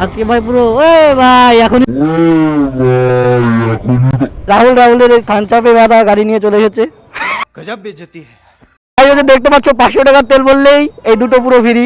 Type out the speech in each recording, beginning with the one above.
আজকে ভাই পুরো ভাই এখন রাহুলের থানচাপে বাঁধা গাড়ি নিয়ে চলে এসেছে। গজব বেইজ্জতি ভাই ওদের দেখতে পাচ্ছ 500 টাকার তেল বললেই এই দুটো পুরো ফ্রি।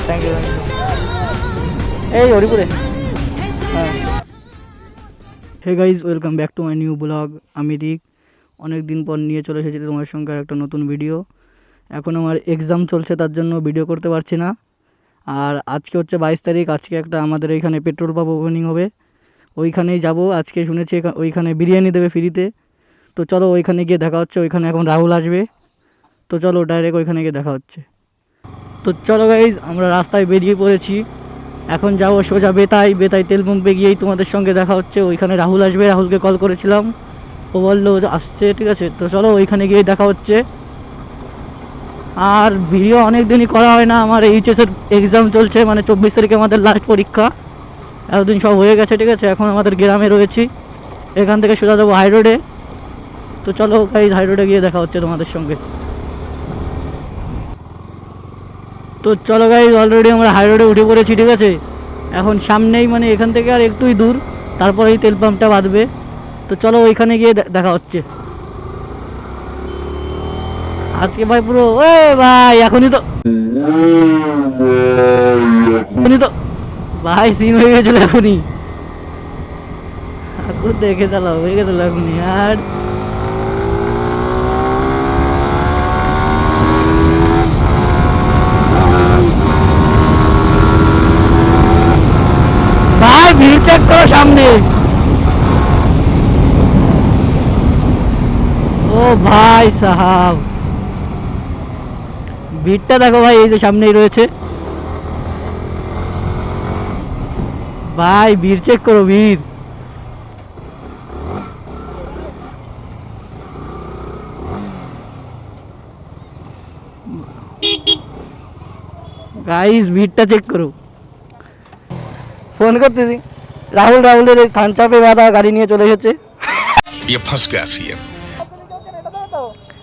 থ্যাংক ইউ এই হরিপুরে। হ্যাঁ hey guys, welcome back to my new blog. আমি রিক, অনেক দিন পর নিয়ে চলে এসেছি তোমার সঙ্গে একটা নতুন ভিডিও। এখন আমার এক্সাম চলছে, তার জন্য ভিডিও করতে পারছি না। আর আজকে হচ্ছে 22 তারিখ, আজকে একটা আমাদের এইখানে পেট্রোল পাম্প ওপেনিং হবে, ওইখানেই যাব। আজকে শুনেছি ওইখানে বিরিয়ানি দেবে ফ্রিতে। তো চলো ওইখানে গিয়ে দেখা হচ্ছে। ওইখানে এখন রাহুল আসবে, তো চলো ডাইরেক্ট ওইখানে গিয়ে দেখা হচ্ছে। তো চলো গাইজ, আমরা রাস্তায় বেরিয়ে পড়েছি। এখন যাবো সোজা বেতাই তেল পাম্পে গিয়েই তোমাদের সঙ্গে দেখা হচ্ছে। ওইখানে রাহুল আসবে, রাহুলকে কল করেছিলাম, ও বললো আসছে, ঠিক আছে। তো চলো ওইখানে গিয়ে দেখা হচ্ছে। আর ভিডিও অনেক দিনই করা হয় না, আমার এইচএসের এক্সাম চলছে, মানে 24 তারিখে আমাদের লাস্ট পরীক্ষা। এতদিন সব হয়ে গেছে, ঠিক আছে। এখন আমাদের গ্রামে রয়েছি, এখান থেকে সোজা যাবো হাই রোডে। তো চলো গাইজ, হাই রোডে গিয়ে দেখা হচ্ছে তোমাদের সঙ্গে। তো চলো গাইজ, অলরেডি আমরা হাই রোডে উঠে পড়েছি, ঠিক আছে। এখন সামনেই, মানে এখান থেকে আর একটুই দূর, তারপরে এই তেল পাম্পটা বাঁধবে। তো চলো ওইখানে গিয়ে দেখা হচ্ছে। আজকে ভাই পুরো ভাই এখনই তো ভাই সিন হয়ে গেছিল এখনই। এখন দেখে চালাও, হয়ে গেছিল এখনই। আর ভাই ভিড় চেক করো সামনে। ও ভাই সাহাব, ভিড়টা দেখো ভাই, এই যে সামনেই রয়েছে। ভাই ভিড় চেক করো, ভিড়। গাইস ভিড়টা চেক করো। ফোন করতেছি, রাহুলের থানচাপে বাঁধা গাড়ি নিয়ে চলে এসেছে।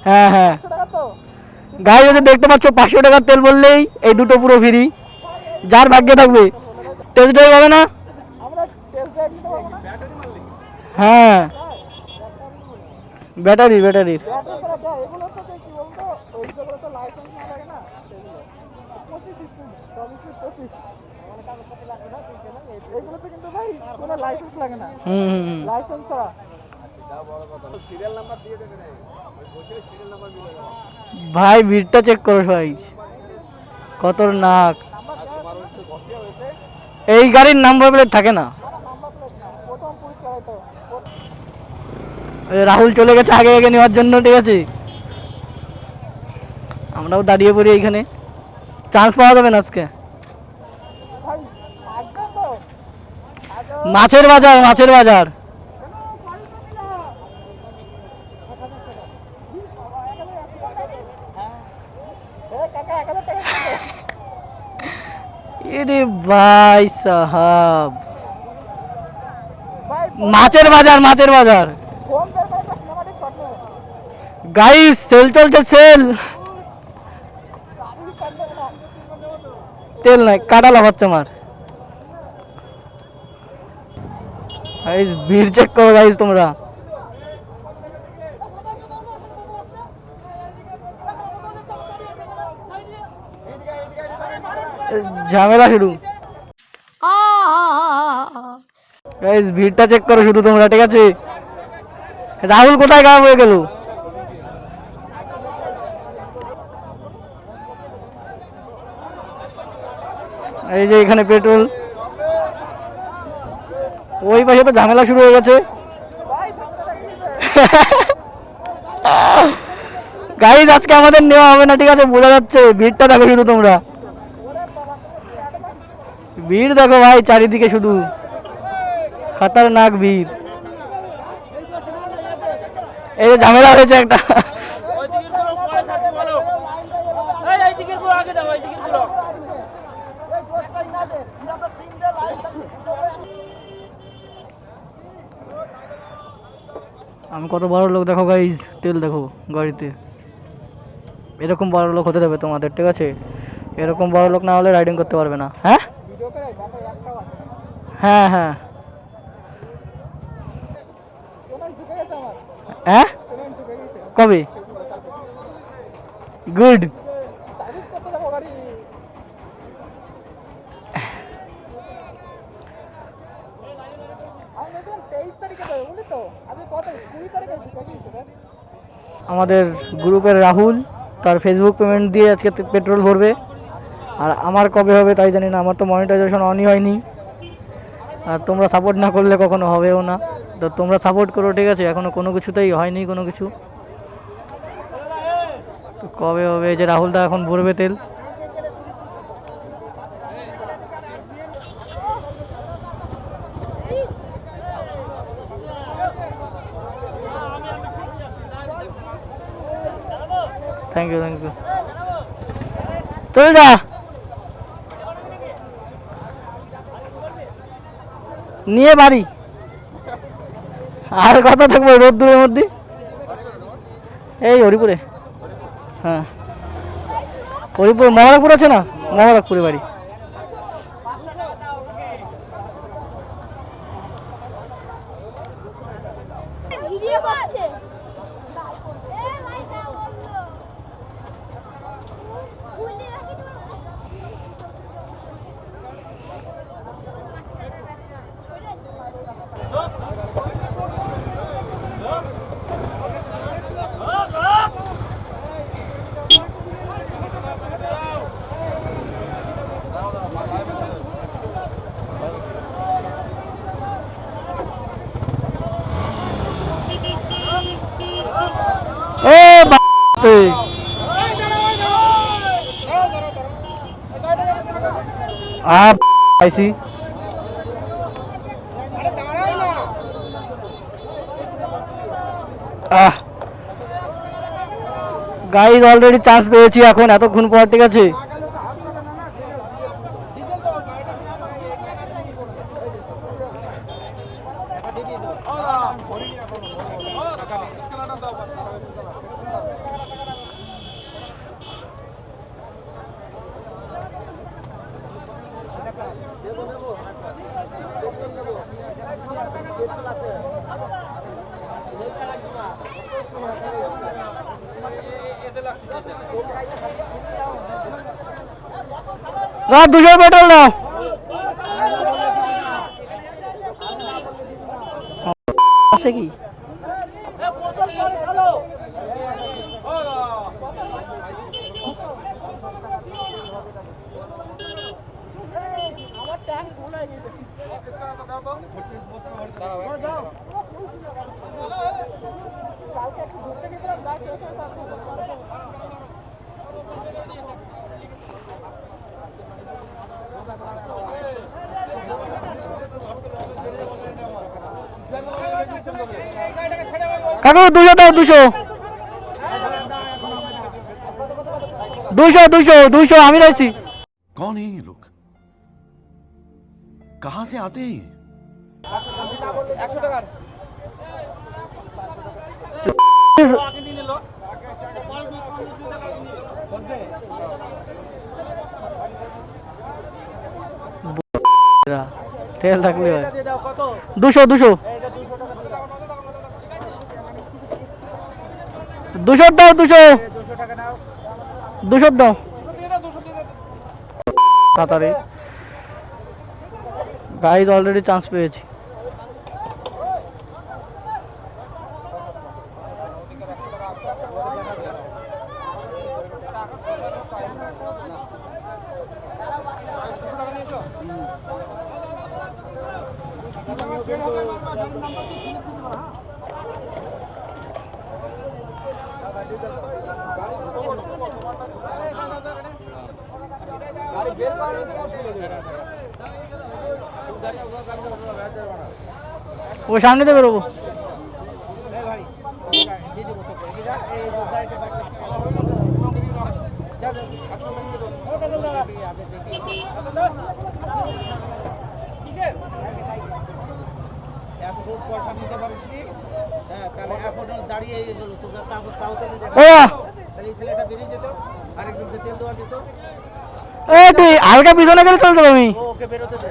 হ্যাঁ হ্যাঁ গাড়ি ওদের দেখতে পাচ্ছ, 500 টাকার তেল বললেই এই দুটো পুরো ফ্রি, যার ভাগ্যে থাকবে। টেস্ট ড্রাইভ হবে না? হ্যাঁ ব্যাটারির ভাই ভিড়টা চেক করো ভাই, খতরনাক। এই গাড়ির নাম্বার প্লেট থাকে না। রাহুল চলে গেছে আগে আগে নেওয়ার জন্য, ঠিক আছে। আমরাও দাঁড়িয়ে পড়ি এইখানে, চান্স পাওয়া যাবে না আজকে। মাছের বাজার। এরে ভাই সাহাব, মাছের বাজার গাইস, সেল চলছে, সেল। তেল নাই, কাটা লাগাচ্ছে আমার। গাইস ভিড় চেক করো গাইস তোমরা। ঝামেলা শুরু। গাইস ভিড়টা চেক করো শুধু তোমরা, ঠিক আছে। রাহুল কোথায় গায়েব হয়ে গেল? এই যে এখানে পেট্রোল, ওই পাশে তো ঝামেলা শুরু হয়ে গেছে। গাইস আজকে আমাদের নেওয়া হবে না, ঠিক আছে, বোঝা যাচ্ছে। ভিড়টা দেখো শুধু তোমরা, ভিড় দেখো ভাই চারিদিকে, শুধু খতরনাক ভিড়। এই যে ঝামেলা হয়েছে একটা। আমি কত বড় লোক দেখো গাইজ, তেল দেখো গাড়িতে। এরকম বড় লোক হতে দেবে তোমাদের, ঠিক আছে? এরকম বড় লোক না হলে রাইডিং করতে পারবে না। হ্যাঁ হ্যাঁ হ্যাঁ হ্যাঁ কবে? গুড। আমাদের গ্রুপের রাহুল তার ফেসবুক পেমেন্ট দিয়ে আজকে পেট্রোল ভরবে। আর আমার কবে হবে তাই জানি না, আমার তো মনিটাইজেশন অনই হয়নি। আর তোমরা সাপোর্ট না করলে কখনো হবেও না, তো তোমরা সাপোর্ট করো, ঠিক আছে? এখনও কোনো কিছুতেই হয়নি কোনো কিছু, তো কবে হবে? যে রাহুলদা এখন ভরবে তেল। Thank you thank you. চলে যা, নিয়ে বাড়ি। আর কথা থাকবে রোদ্দুরের মধ্যে। এই হরিপুরে, হ্যাঁ হরিপুর মহারাজপুর আছে না, মহারাজপুরে বাড়ি। আইসি গাইজ অলরেডি চান্স পেয়েছি এখন এতক্ষণ পর, ঠিক আছে? না 200 পেট্রোল দাও। আছে কি? কাকু 200 দাও, 200 200 200 200 আমি রয়েছি। कौन है ये लोग, कहां से आते हैं? 100 টাকা তেল থাকলে হয়। 200 200 200 দাও, 200 200 দাও তাড়াতাড়ি। গাইজ অলরেডি চান্স পেয়েছি। ও সামনে তো বেরোবো। পয়সা নিতে পারিস নি হ্যাঁ তাহলে এখন দাঁড়িয়ে গেল তোকে তাও তেলে দেখা ও তাহলে এই ছেলেটা বেরিয়ে যেত আরেকজনকে তেল দেওয়া যেত এই হালকা পিছনে গেলে চলতো তুমি ও ওকে বেরোতে দে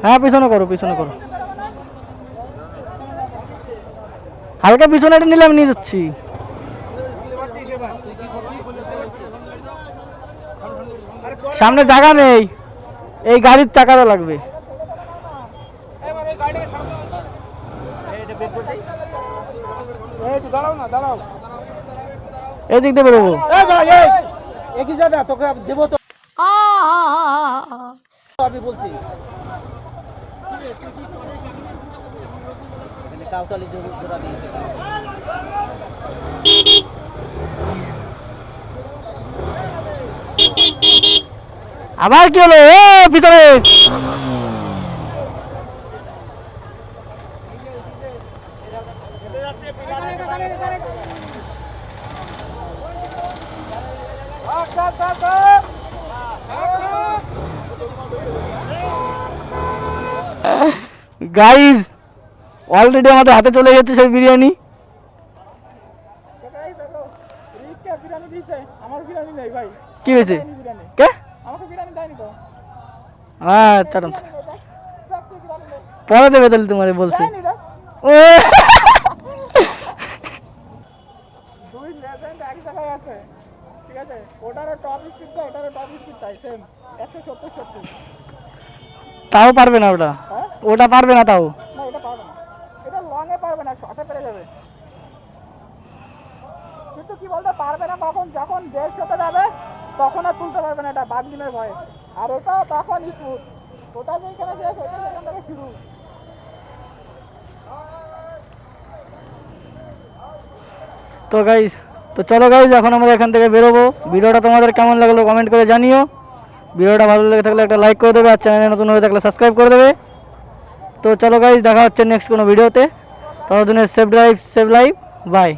হ্যাঁ পিছনে করো হালকা পিছনে নিলে আমি নিয়ে যাচ্ছি বুঝতে পারছিস এবার তুই কি করছিস সামনে জায়গা নেই এই গাড়ির চাকাটা লাগবে এবার এই গাড়িটাকে ছাড়ো এই এটা বের করে দেই এই একটু দাঁড়াও না দাঁড়াও এই দিক দিয়ে বেরোবো এই ভাই এই একই জায়গা তোকে দেবো তো আমি বলছি কাউতালি জোড়া দিয়েছে আবার কি হলো ও পিছনে গাইজ অলরেডি আমাদের হাতে চলে গেছে সেই বিরিয়ানি আমার বিরিয়ানি নেই ভাই কি হয়েছে বিরিয়ানি কে আমাকে বিরিয়ানি দেয়নি তো আচ্ছা পরে দেবে তাহলে তোমার বলছি ও দুই লেজেন্ড এক জায়গায় আছে ঠিক আছে ওটারও টপ স্পিড তো এটারও টপ স্পিড তাই সেম 170 তাও পারবে না ওটা হ্যাঁ ওটা পারবে না তাও না এটা পারবে না এটা লং এ পারবে না শর্টে পেরে যাবে কিন্তু কি বলতে পারবে না কখন যখন 150 যাবে তখন আর তুলতে পারবে না এটা বাগলিমের ভয়ে আর ওটা তখন স্মুথ ওটা যেখানে শেষ ওটা সেখান থেকে শুরু তো চলো গাইজ এখন আমরা এখান থেকে বেরোবো ভিডিওটা তোমাদের কেমন লাগলো কমেন্ট করে জানিও ভিডিওটা ভালো লেগে থাকলে একটা লাইক করে দেবে আর চ্যানেলে নতুন হয়ে থাকলে সাবস্ক্রাইব করে দেবে তো চলো গাইজ দেখা হচ্ছে নেক্সট কোনো ভিডিওতে ততদিনে save drive save life by